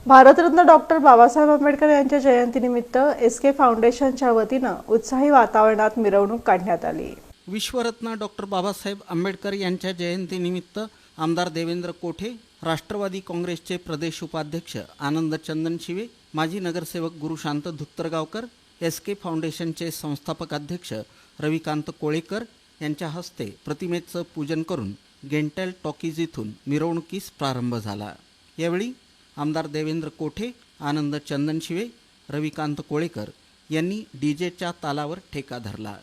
Bharat Ratna doctor Babasaheb Ambedkar यांच्या जयंतीनिमित्त SK फाउंडेशनच्या वतीनं उत्साही वातावरणात मिरवणूक काढण्यात आली। विश्वरत्न डॉक्टर बाबासाहेब आंबेडकर यांच्या जयंतीनिमित्त आमदार देवेंद्र कोठे, राष्ट्रवादी काँग्रेसचे प्रदेश उपाध्यक्ष आनंद चंदनशिवे, माजी नगरसेवक गुरुशांत धुत्तरगावकर, एसके फाउंडेशनचे संस्थापक अध्यक्ष रविकांत कोळेकर यांच्या हस्ते प्रतिमेचं पूजन करून गेंटेल टॉकीज इथून मिरवणुकीस प्रारंभ झाला। यावेळी आमदार देवेंद्र कोठे, आनंद चंदनशिवे, रविकांत कोळेकर यांनी डीजेच्या तालावर ठेका धरला।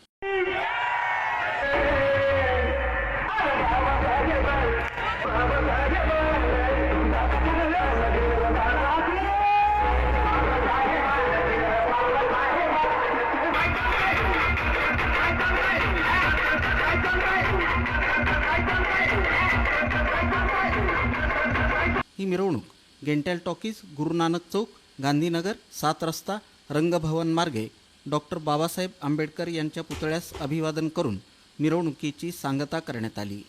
ही मिरवणूक गेंटेल टॉकीज, गुरुनानक चौक, गांधीनगर, 7 रस्ता, रंगभवन मार्गे डॉक्टर बाबासाहेब आंबेडकर यांच्या पुतळ्यास अभिवादन करून मिरवणुकीची सांगता करण्यात आली।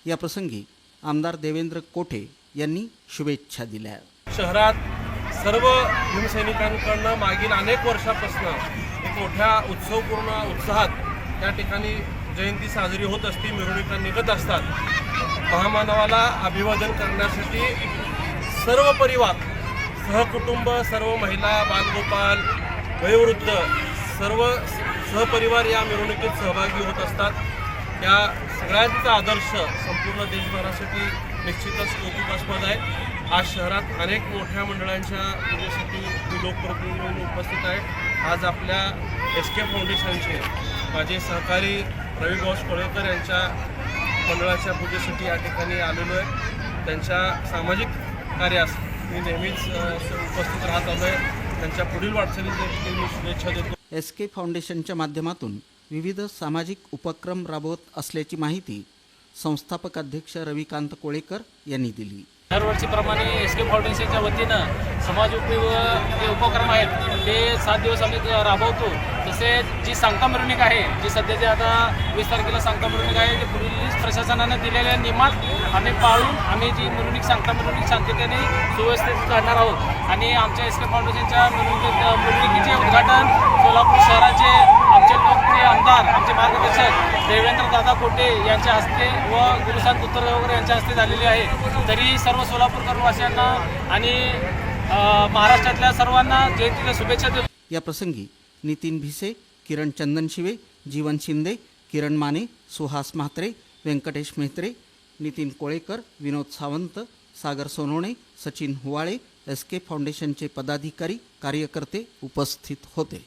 या प्रसंगी आमदार देवेंद्र कोठे यांनी शुभेच्छा दिल्या। शहरात सर्व भीमसैनिकांकडून मागील अनेक वर्षापासून एक मोठ्या उत्सवपूर्ण उत्साहात त्या ठिकाणी जयंती साजरी होत असते, मिरवणुका निघत असतात। महामानवाला अभिवादन करण्यासाठी सर्व परिवार, सहकुटुंब, सर्व महिला, बालगोपाल, वयोवृद्ध सर्व सहपरिवार या मिरवणुकीत सहभागी होत असतात। या सगळ्यांचा आदर्श संपूर्ण देशभरासाठी निश्चितच कौतुकास्पद आहे। आज शहरात अनेक मोठ्या मंडळांच्या पूजेसाठी लोकप्रतिनिधी उपस्थित आहे। आज आपल्या एसके फाउंडेशनचे माझे सहकारी रविभाऊ कोळेकर यांच्या मंडळाच्या पूजेसाठी या ठिकाणी आलेलो आहे। त्यांच्या सामाजिक कार्यास मी नेहमीच उपस्थित राहत आलो आहे। त्यांच्या पुढील वाटचालीसाठी मी शुभेच्छा देतो। एसके फाउंडेशनच्या माध्यमातून विविध सामाजिक उपक्रम राबवत असल्याची माहिती संस्थापक अध्यक्ष रविकांत कोळेकर यांनी दिली। दरवर्षीप्रमाणे एसके फाउंडेशनच्या वतीनं समाज उपयोगी जे उपक्रम आहेत ते 7 दिवस आम्ही राबवतो। तसेच जी सांगता मिरवणूक आहे, जी सध्याची आता 20 तारखेला सांगता मिरवणूक आहे, ते पोलीस प्रशासनाने दिलेल्या नियमात आम्ही पाळून आम्ही जी मिरवणूक सांगता मिरवणूक शांततेने सुव्यवस्थित करणार आहोत। आणि आमच्या एसके फाउंडेशनच्या मिरवणुकीचे उद्घाटन सोलापूर शहराचे आमचे लोकप्रिय आमदार, आमचे मार्गदर्शक देवेंद्र दादा कोठे यांच्या हस्ते व गुरुशांत धुत्तरगावकर यांच्या हस्ते झालेले आहे। तरी सर्व सोलापूरकरवासियांना आणि महाराष्ट्रातल्या सर्वांना जयंतीच्या शुभेच्छा देतो। या प्रसंगी नितीन भिसे, किरण चंदनशिवे, जीवन शिंदे, किरण माने, सुहास म्हात्रे, व्यंकटेश मेहत्रे, नितीन कोळेकर, विनोद सावंत, सागर सोनवणे, सचिन हुवाळे, एसके फाउंडेशनचे पदाधिकारी, कार्यकर्ते उपस्थित होते।